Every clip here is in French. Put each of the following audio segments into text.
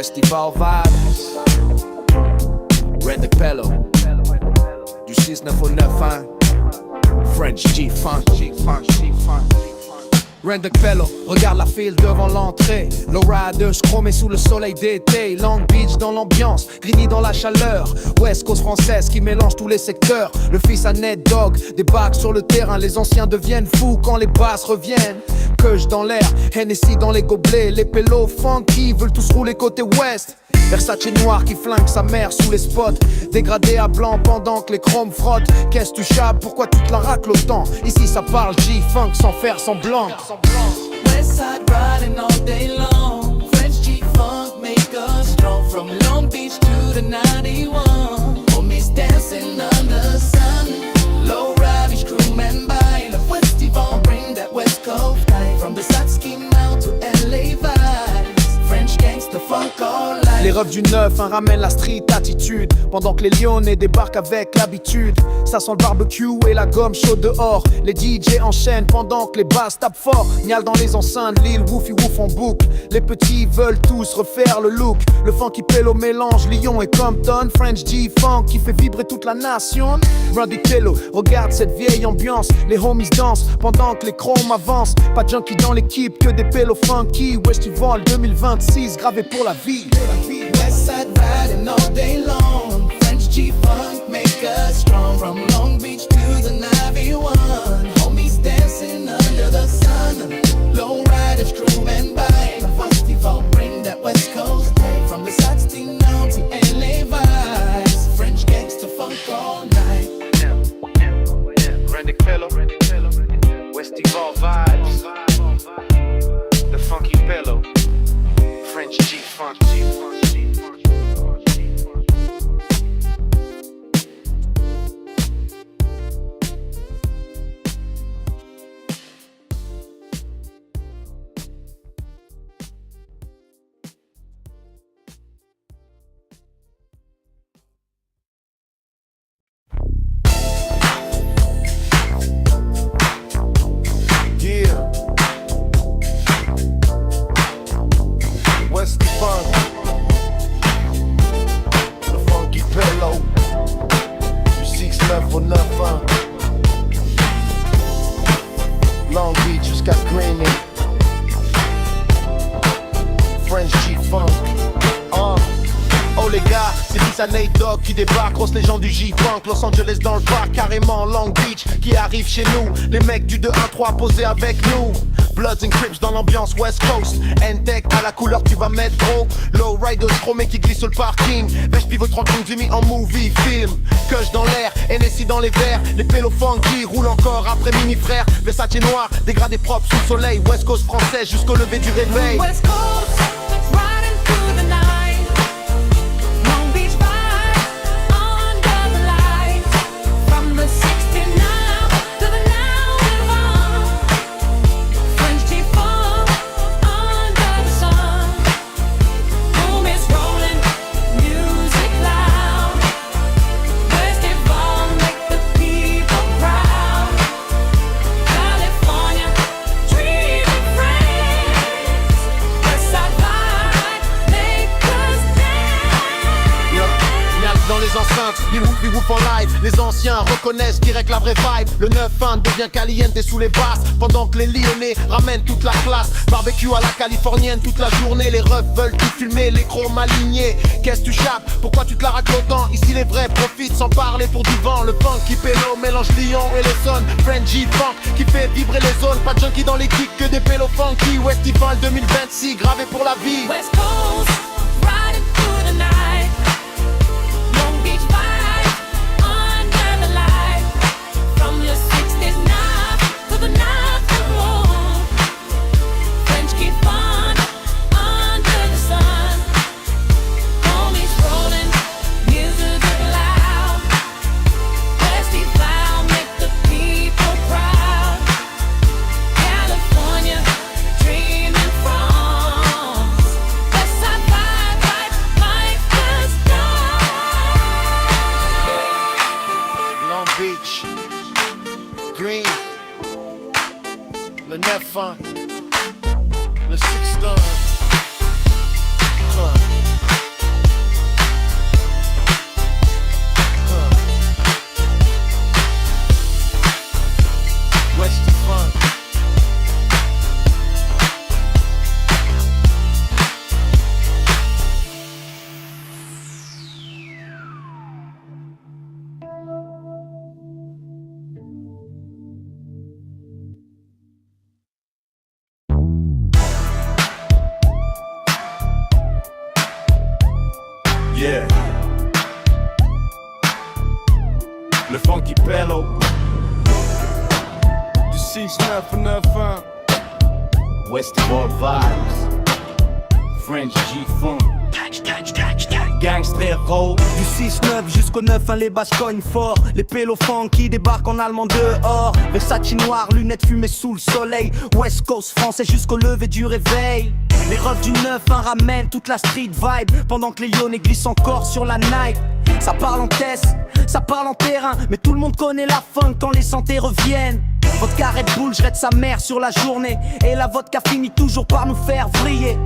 Westival Vibes, Red Pello, du 6-9 au 9-1, French G-Funk, Randall Pello, regarde la file devant l'entrée. Lowriders chromés sous le soleil d'été. Long Beach dans l'ambiance, Grigny dans la chaleur. West Coast française qui mélange tous les secteurs. Le fils à Ned Dogg débarque sur le terrain. Les anciens deviennent fous quand les basses reviennent. Queuge dans l'air, Hennessy dans les gobelets. Les pélos funky veulent tous rouler côté ouest. Versace noir qui flingue sa mère sous les spots. Dégradé à blanc pendant que les chromes frottent. Qu'est-ce tu chapes, pourquoi tu te la racles autant? Ici ça parle G-Funk sans faire semblant. Westside riding all day long. French G-Funk make us strong. From Long Beach to the 91. Homies dancing under the sun. Low ride, crewmen by. Le Westival bring that West Coast life. From the Satski Mount to LA vibes. French gangsta funk all life. Les refs du 9, ramènent la street attitude. Pendant que les Lyonnais débarquent avec l'habitude. Ça sent le barbecue et la gomme chaude dehors. Les DJ enchaînent pendant que les basses tapent fort. Nial dans les enceintes, Lil Woofy Woof en boucle. Les petits veulent tous refaire le look. Le funky Pello mélange Lyon et Compton. French G-Funk qui fait vibrer toute la nation. Randy Pello, regarde cette vieille ambiance. Les homies dansent pendant que les chromes avancent. Pas de junkie dans l'équipe, que des Pello funky. Westival 2026, gravé pour la vie. Westside riding all day long. French G-Funk make us strong. From Long Beach to the 91. Homies dancing under the sun. Low riders, crewmen by. The Westival bring that West Coast life. From the Satski Mount to LA vibes. French gangsta funk all night. Randy Pello, Westival Vibes, The Funky Pello, French G-Funk. Long Beach jusqu'à Grigny. French G-Funk. Oh les gars, c'est fils à Nate Dogg qui débarque. Grosse légende du G-Funk. Los Angeles dans le parc, carrément Long Beach qui arrive chez nous. Les mecs du 2-1-3 posés avec nous. Bloods and Crips dans l'ambiance West Coast. N-Tech à la couleur tu vas mettre gros. Low Riders chromés qui glissent sur le parking. Vèche pivot 30 Jimmy en movie film. Kush dans l'air, Hennessy dans les verres. Les pélos funky roulent encore après mini frère. Versace noir, dégradé propre sous le soleil. West Coast française jusqu'au lever du réveil. West Coast, riding through the night. Long Beach vibes, under the lights. From the 69 to the 91. French G-Funk, under the sun. Boom is rolling, music loud. Westival make the people proud. California, dreaming friends. Westside vibe, make us dance. Dans les enceintes, les whoop en live. Les anciens reconnaissent direct la vraie vibe. Le 9-1 devient caliente sous les basses. Pendant que les Lyonnais ramènent toute la classe. Barbecue à la californienne toute la journée. Les refs veulent tout filmer, les chromes alignés. Qu'est-ce tu chapes, pourquoi tu te la racles autant? Ici les vrais profitent sans parler pour du vent. Le funky Pello mélange Lyon et les zones. French G-Funk qui fait vibrer les zones. Pas de junkie dans les kicks, que des pélos funky. Westival 2026, gravé pour la vie. West Coast, riding through the night. Long Beach vibes, under the light. From your 60s knob to the knob. French G-Funk, under the sun. Homies rolling, music loud. Westival make the people proud. California, dreaming from. Westside vibe, like a star. Long Beach, Green, le 9-1, le 6-1. le funky bello. Du 6-9 au 9-1. Westworld vibes, French G-Funk, Gangster Road. Du 6-9 jusqu'au 9-1, les basses cognent fort. Les pélos funky débarquent en allemand dehors. Versace noir, lunettes fumées sous le soleil. West Coast français jusqu'au lever du réveil. Les refs du 9-1 ramènent toute la street vibe. Pendant que les Lyonnais glissent encore sur la night. Ça parle en caisse, ça parle en terrain. Mais tout le monde connaît la funk quand les santé reviennent. Vodka Red Bull, j'raide sa mère sur la journée. Et la vodka finit toujours par nous faire vriller.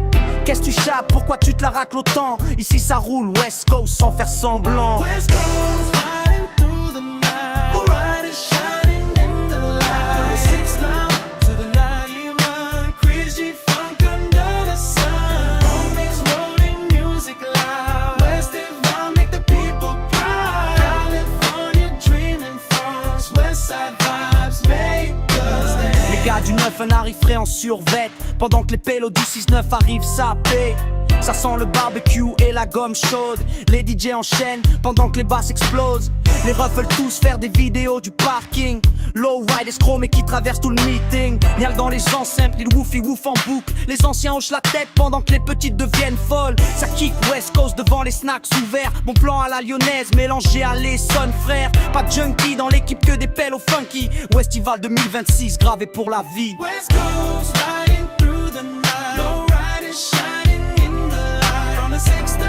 Qu'est-ce que tu chapes, pourquoi tu te la racles autant? Ici ça roule, West Coast sans faire semblant. West Coast riding through the night. We'll ride it shining in the light. 6-9 to the 91. Crazy funk under the sun. Homies rolling music loud. West Devon make the people proud. California dreaming France. Westside vibes make us dance. Les gars du 9-1 arriveraient en survêt. Pendant que les pélos du 6-9 arrivent sapés. Ça sent le barbecue et la gomme chaude. Les DJ enchaînent pendant que les basses explosent. Les refs veulent tous faire des vidéos du parking. Low ride escroc mais qui traverse tout le meeting. Nial dans les enceintes, les woofy woof en boucle. Les anciens hochent la tête pendant que les petites deviennent folles. Ça kick West Coast devant les snacks ouverts. Bon plan à la lyonnaise mélangé à l'Essonne frère. Pas de junkie dans l'équipe que des pélos funky. Westival 2026 gravé pour la vie. West Coast riding through the night. Low ride is shining in the light. From the 6-9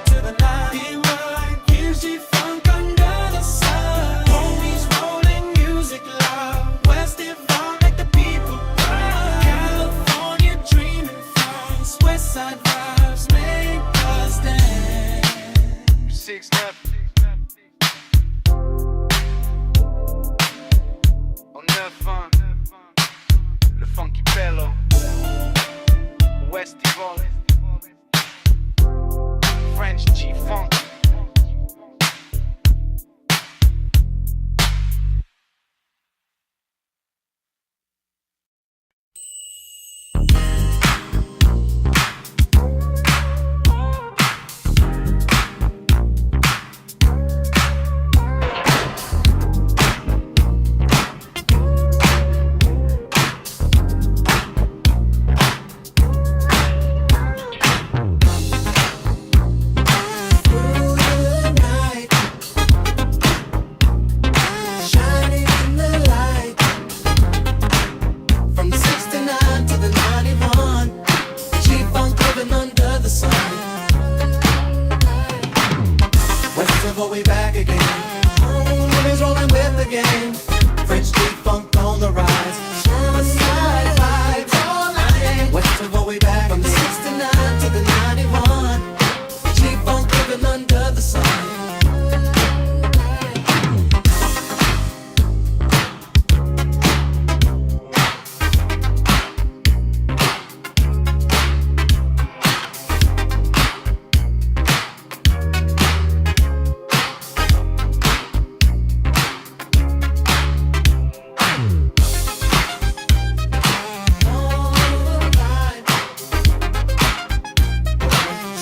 to the 91. QG funk under the sun. Homies rolling music loud. West Devon make the people proud. California dreaming France. Westside vibes make us dance. 6-9 au 9-1, le funky bello, Westworld, French G-Funk. Shining in the light. From the 69 to the 91. G-Funk living under the sun. West of we back again. Homies rolling with the game. French G-Funk on the rise. Westside vibes all night. West of we back from the 69 to the 91. G-Funk living under the sun.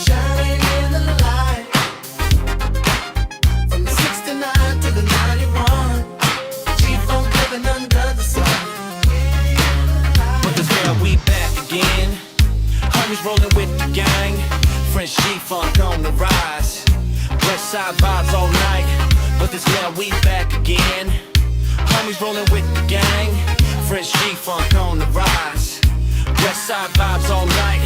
Shining in the light. From the 69 to the 91. G-Funk living under the sun. But this girl, we back again. Homies rolling with the gang. French G-Funk on the rise. West side vibes all night. But this girl, we back again. Homies rolling with the gang. French G-Funk on the rise. West side vibes all night.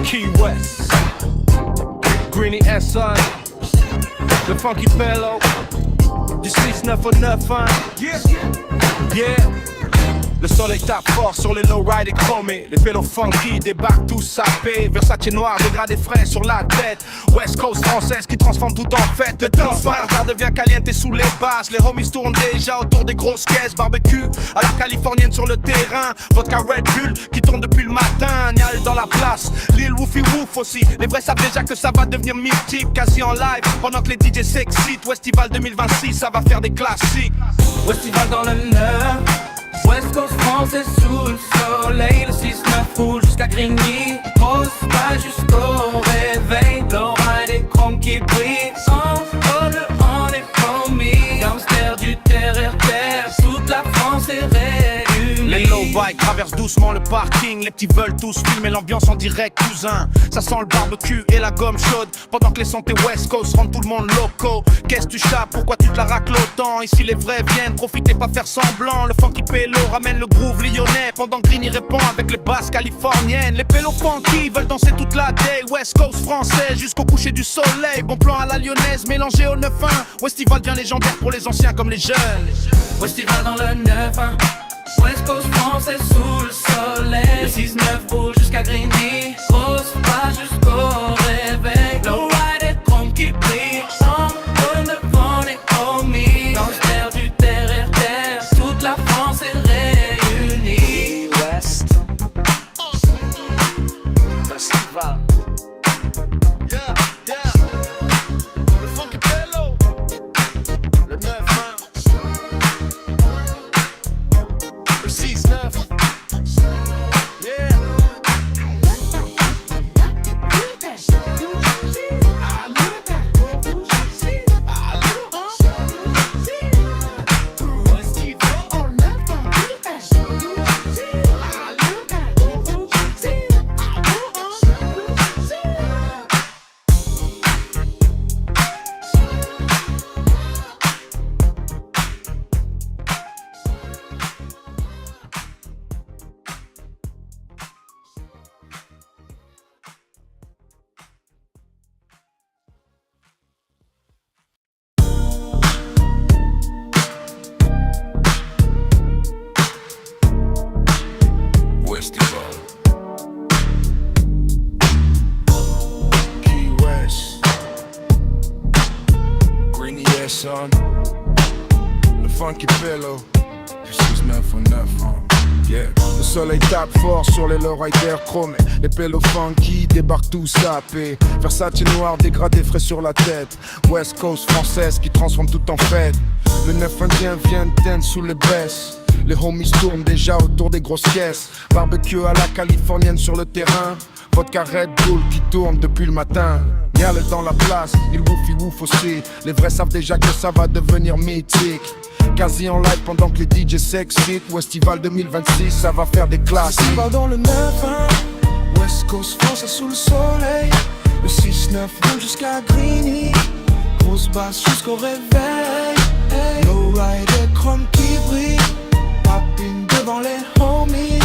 Key West, Greenie S.I., le funky bello, du 6-9 au 9-1. Yeah, Le soleil tape fort sur les lowriders chromés. Les pélos funky débarquent tous sapés. Versace noir, dégradé frais sur la tête. West Coast française qui transforme tout en fête. Le temps ça devient caliente sous les basses. Les homies tournent déjà autour des grosses caisses. Barbecue à la californienne sur le terrain. Vodka Red Bull qui tourne depuis le matin. Nial dans la place, Lil Woofy Woof aussi. Les vrais savent déjà que ça va devenir mythique. Quasi en live pendant que les DJ s'excitent. Westival 2026, ça va faire des classiques. Westival dans le 9, West Coast français sous le soleil. Le 6-9 roule jusqu'à Grigny. Pose pas jusqu'au réveil. L'oreille des chromes qui brillent. On est promis. Gangster du terre-terre. Toute la France est réunie. Les low bikes traversent doucement le parking. Les petits veulent tous filmer l'ambiance en direct, cousin. Ça sent le barbecue et la gomme chaude. Pendant que les santé West Coast rendent tout le monde loco. Qu'est-ce que tu chapes, pourquoi tu te la racles autant? Ici les vrais viennent, profitez pas faire semblant. Le funky pélo ramène le groove lyonnais. Pendant que Grigny répond avec les basses californiennes. Les pélos funky veulent danser toute la day. West Coast français jusqu'au coucher du soleil. Bon plan à la lyonnaise, mélangé au 9-1. Westival devient légendaire pour les anciens comme les jeunes. Westival dans le 9-1. West Coast français sous le soleil. Le 6-9 roule jusqu'à Grigny. Pose pas jusqu'au réveil. Lowrider chrome qui brille. On devant les homies. Gangster du terre-terre. Toute la France est réunie. West Festival. Yeah, yeah. Le funky pélo. Le 9-1. Le 6-9. Yeah. Westival. Key West. Greeny ass son. Le funky pillow. Du 6-9 au 9, hein. Yeah. Le soleil tape fort sur les lowriders chromés. Les pélos funky débarquent tous sapés. Versace noir dégradé frais sur la tête. West Coast française qui transforme tout en fête. Le 9 indien vient de sous les baisses. Les homies tournent déjà autour des grosses caisses. Barbecue à la californienne sur le terrain. Vodka Red Bull qui tourne depuis le matin. Nial dans la place, il Woofy Woof aussi. Les vrais savent déjà que ça va devenir mythique. Quasi en live pendant que les DJ s'excitent. Westival 2026, ça va faire des classiques. Westival dans le 9-1, West Coast français sous le soleil. Le 6-9 roule jusqu'à Grigny. Grosse basse jusqu'au réveil. Hey. Lowrider chrome qui brille. Papine devant les homies.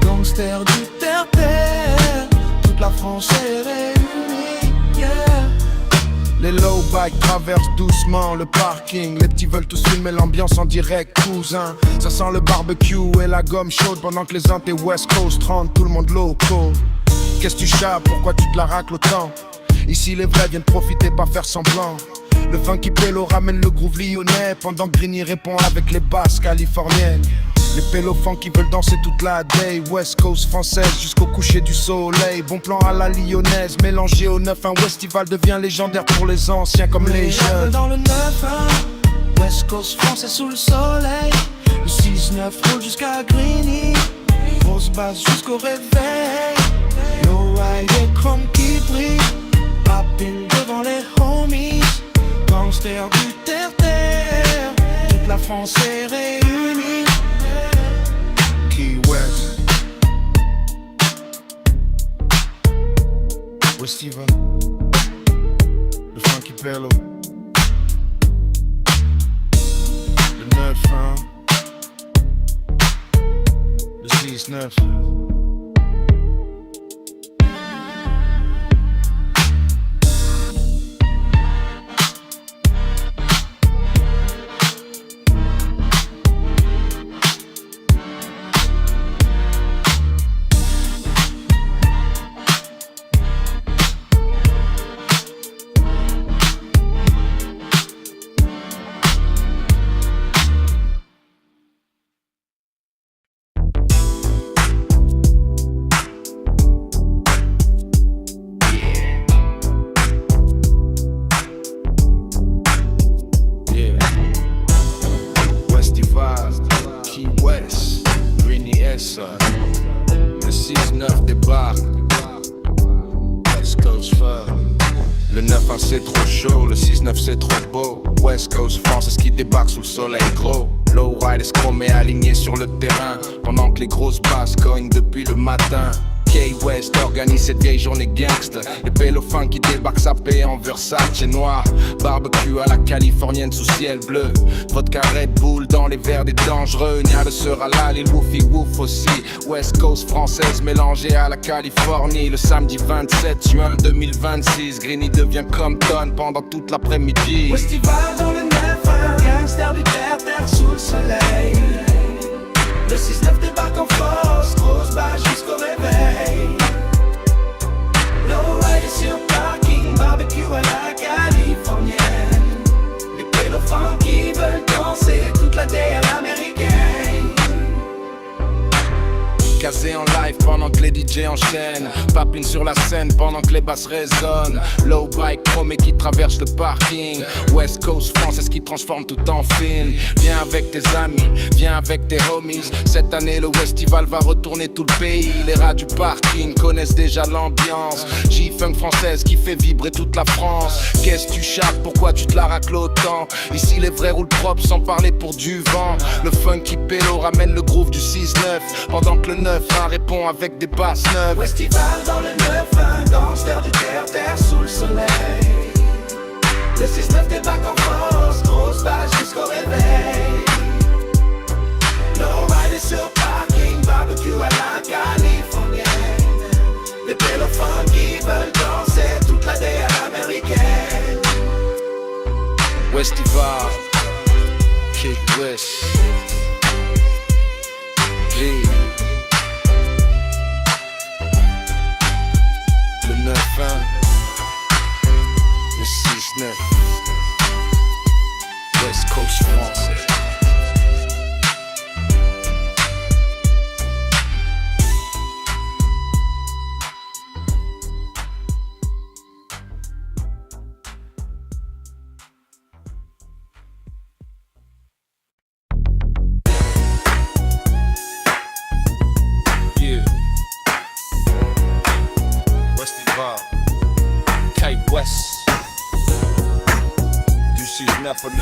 Gangster du terre-terre. Toute la France est réunie. Yeah. Les low bikes traversent doucement le parking. Les petits veulent tous filmer l'ambiance en direct, cousin. Ça sent le barbecue et la gomme chaude. Pendant que les antés West Coast rendent tout le monde loco. Qu'est-ce que tu chapes, pourquoi tu te la racles autant? Ici les vrais viennent profiter, pas faire semblant. Le funky pélo ramène le groove lyonnais. Pendant que Grigny répond avec les basses californiennes. Les pélos funky veulent danser toute la day. West Coast française jusqu'au coucher du soleil. Bon plan à la lyonnaise, mélangé au 9-1. Westival devient légendaire pour les anciens comme les jeunes. Dans le 9-1, West Coast français sous le soleil. Le 6-9 roule jusqu'à Grigny. Grosse basse jusqu'au réveil. Lowrider chrome qui brille. Papine devant les homies. Gangster du terre-terre. Toute la France est réunie. Key West. Westival. Le funky pélo. Le 9-1. Le 6-9. son. Le 6-9 débarque. West Coast Fur. Le 9-1 c'est trop chaud, le 6-9 c'est trop beau. West Coast France, c'est ce qui débarque sous le soleil gros. Low riders chromés alignés sur le terrain, pendant que les grosses basses cognent depuis le matin. K-West organise cette vieille journée gangsta. Les pélos qui débarquent sapés en Versace noir. Barbecue à la californienne sous ciel bleu. Vodka Red Bull dans les verres des dangereux. Nia de sœur à les woofy woof aussi. West Coast française mélangée à la Californie. Le samedi 27 juin 2026, Greeny devient Compton pendant toute l'après-midi. Festival dans le 9-1, gangster du terre sous le soleil. Le 6-9 débarque en force, grosse bâche jusqu'au réveil. Low rider sur parking, barbecue à la californienne. Les pélos funky veulent danser toute la day à l'américaine. Casé en live pendant que les DJ enchaînent. Papine sur la scène pendant que les basses résonnent. Low bike chromé qui traverse le parking. West Coast France, c'est ce qui transforme tout en film. Viens avec tes amis, viens avec tes homies. Cette année le Westival va retourner tout le pays. Les rats du parking connaissent déjà l'ambiance. J-Funk française qui fait vibrer toute la France. Qu'est-ce que tu chapes, pourquoi tu te la racles autant? Ici les vrais roulent propres sans parler pour du vent. Le funky pélo ramène le groove du 6-9. Pendant que le 9-1 répond avec des basses neuves. Festival dans le 9-1, gangster du terre sous le soleil. Le 6-9 débarque en force, grosse bâche jusqu'au réveil. Low rider sur parking, barbecue à la californienne. Les pélos funky veulent danser toute la day à l'américaine. Westival, Kid West, G. Le 9-1, le 6-9, West Coast France. Yeah. Westival, K-West, du 6-9 au 9-1.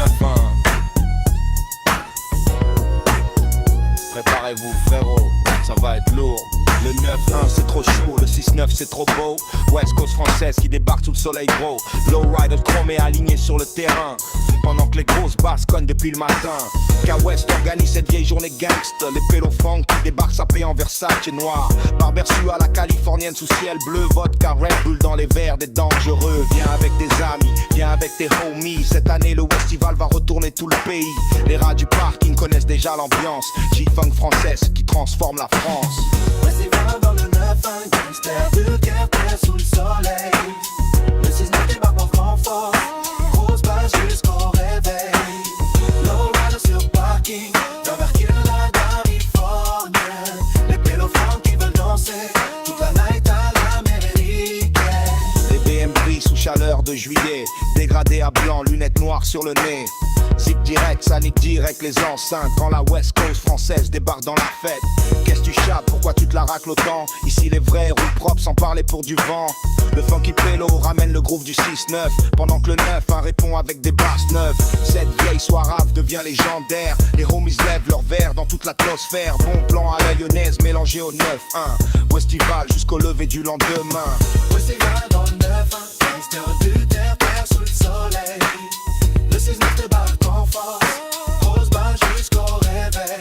Préparez-vous frérot, ça va être lourd. Le 9-1 c'est trop chaud, le 6-9 c'est trop beau. West Coast française qui débarque sous le soleil gros. Low rider chromé aligné sur le terrain, pendant que les grosses basses cognent depuis le matin. K-West organise cette vieille journée gangsta. Les pélos funk qui débarquent sapés en Versace noir. Barbecue à la californienne sous ciel bleu. Vodka Red Bull dans les verres des dangereux. Viens avec tes amis, viens avec tes homies. Cette année le Westival va retourner tout le pays. Les rats du parking connaissent déjà l'ambiance. J-Funk française qui transforme la France. Festival dans le 9-1, gangster du terre sous le soleil. Le 6-9 débarque en grand force, grosse bâche jusqu'au réveil. Low rider sur parking, d'embarquer de la californienne. Les pélos funky veulent danser toute la night à l'américaine. Les BM gris sous chaleur de juillet, dégradés à blanc, lunettes noires sur le nez. Zip direct, ça nique direct les enceintes. Quand la West Coast française débarque dans la fête. Qu'est-ce que tu chapes, pourquoi tu te la racles autant? Ici les vrais roulent propres sans parler pour du vent. Le funky pélo ramène le groove du 6-9. Pendant que le 9-1 répond avec des basses neuves. Cette vieille soirave devient légendaire. Les homies lèvent leurs verres dans toute l'atmosphère. Bon plan à la lyonnaise mélangé au 9-1. Westival jusqu'au lever du lendemain. Festival dans le 9-1, gangster du terre sous le soleil. Le 6-9 débarque en force, grosse bâche jusqu'au réveil.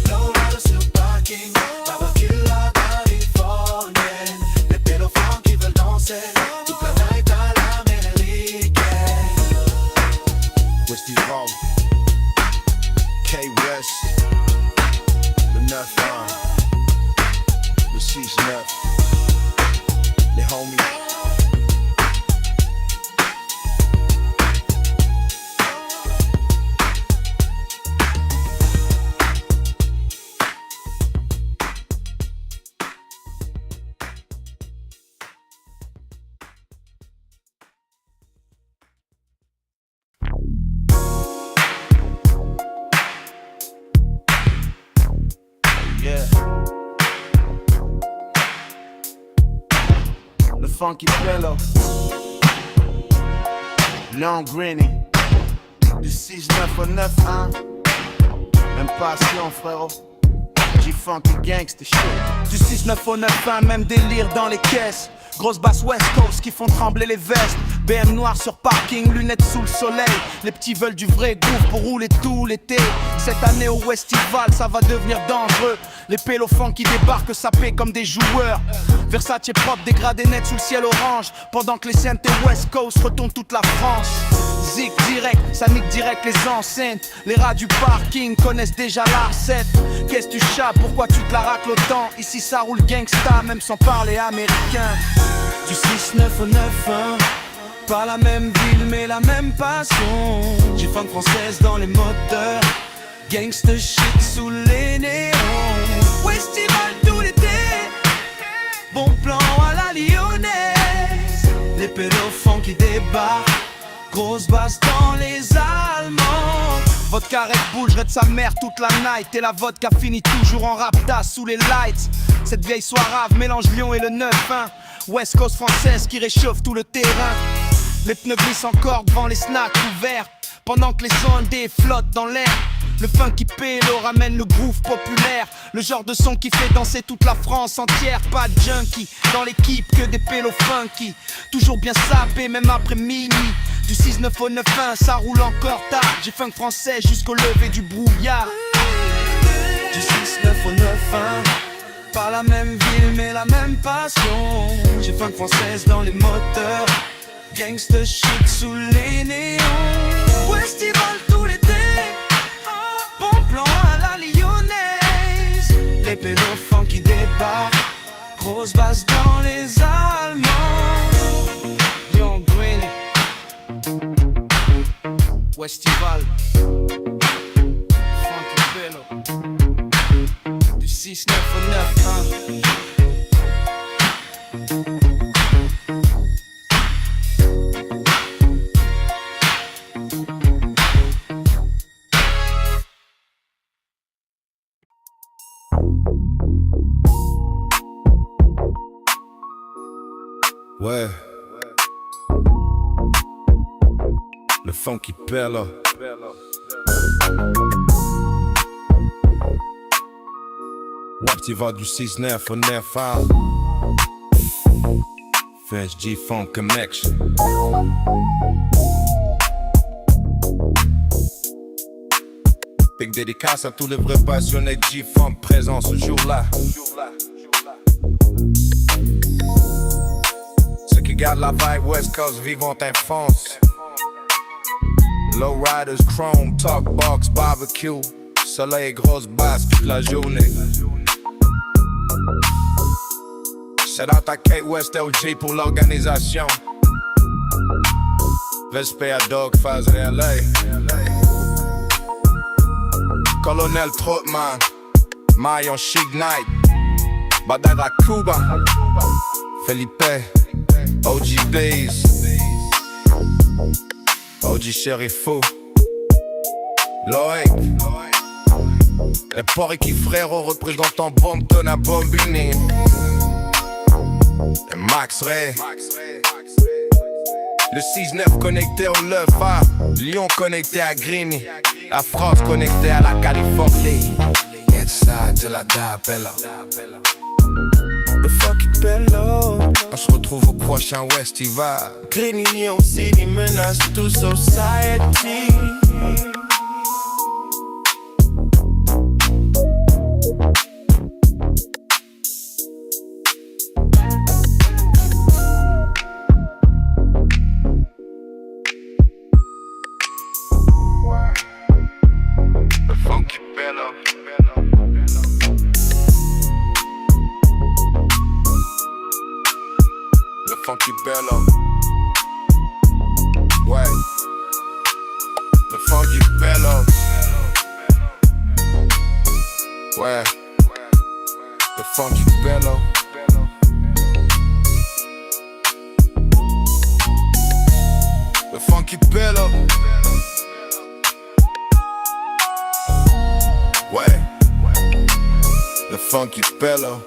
Low rider sur parking, barbecue à californienne. Les pélos funky veulent danser toute la night à l'américaine. Westival, K-West, le 9-1, le 6-9, les homies. Yeah. funky pillow. Long Greeny. Du 6-9 au 9-1. Même passion, frérot. G-Funky Gangsta shit. Du 6-9 au 9-1, même délire dans les caisses. Grosse basse West Coast qui font trembler les vestes. BM noir sur parking, lunettes sous le soleil. Les petits veulent du vrai groove pour rouler tout l'été. Cette année au Westival, ça va devenir dangereux. Les pélos qui débarquent sapés comme des joueurs. Versace propre, dégradé net sous le ciel orange. Pendant que les CNT West Coast retournent toute la France. Zig direct, ça nique direct les enceintes. Les rats du parking connaissent déjà la recette. Qu'est-ce que tu chapes, pourquoi tu te la racles autant? Ici ça roule gangsta, même sans parler américain. Du 6-9 au 9-1, pas la même ville mais la même passion. J'ai funk française dans les moteurs, gangsta shit sous les néons. Festival tout l'été, bon plan à la lyonnaise. Les pédophones qui débarquent, grosse basse dans les Allemands. Vodka Red Bull, j'raide sa mère toute la night. Et la vodka finit toujours en rapta sous les lights. Cette vieille soirave mélange Lyon et le 9-1. West Coast française qui réchauffe tout le terrain. Les pneus glissent encore devant les snacks ouverts. Pendant que les sondés flottent dans l'air. Le funky pélo ramène le groove populaire. Le genre de son qui fait danser toute la France entière. Pas de junkie dans l'équipe que des pélos funky. Toujours bien sapé même après minuit. Du 6-9 au 9-1 ça roule encore tard. J'ai funk français jusqu'au lever du brouillard. Du 6-9 au 9-1, pas la même ville mais la même passion. J'ai funk française dans les moteurs, gangsta shit sous les néons. Festival tout l'été, bon plan à la lyonnaise. Les pélos qui débarquent, grosse basse dans les Allemands. Young Greeny, Festival, funky pélo. Du 6-9 au 9-1. Ouais. Le funky pillow. Ouais, tu vas du 6-9 au 9-1. French G-Funk Connection. Big dédicace à tous les vrais passionnés de G-Funk présents ce jour-là. Ceux qui gardent la vibe West Coast vivante enfance. Lowriders, chrome, talk box, barbecue. Soleil et grosse basse toute la journée. Shout out à Kate West LG pour l'organisation. Respect à Dog Phase LA. Colonel Trotman, Mayon Chic Night, Badara Cuba, Felipe, OG Blaze, OG Sherifou, Loïc, les Poriki Frérot représentant Brompton à Bombini, et Max Ray. Le 6-9 connecté au 9-A, Lyon connecté à Greeny, la France connectée à la Californie. Inside de la Dabella. Le fucking bello. On se retrouve au prochain Westival. Greeny, Lyon City menace tout society. Funky bello. Ouais. Le funky bello. Ouais. Le funky bello. Le funky bello. Ouais. Le funky bello.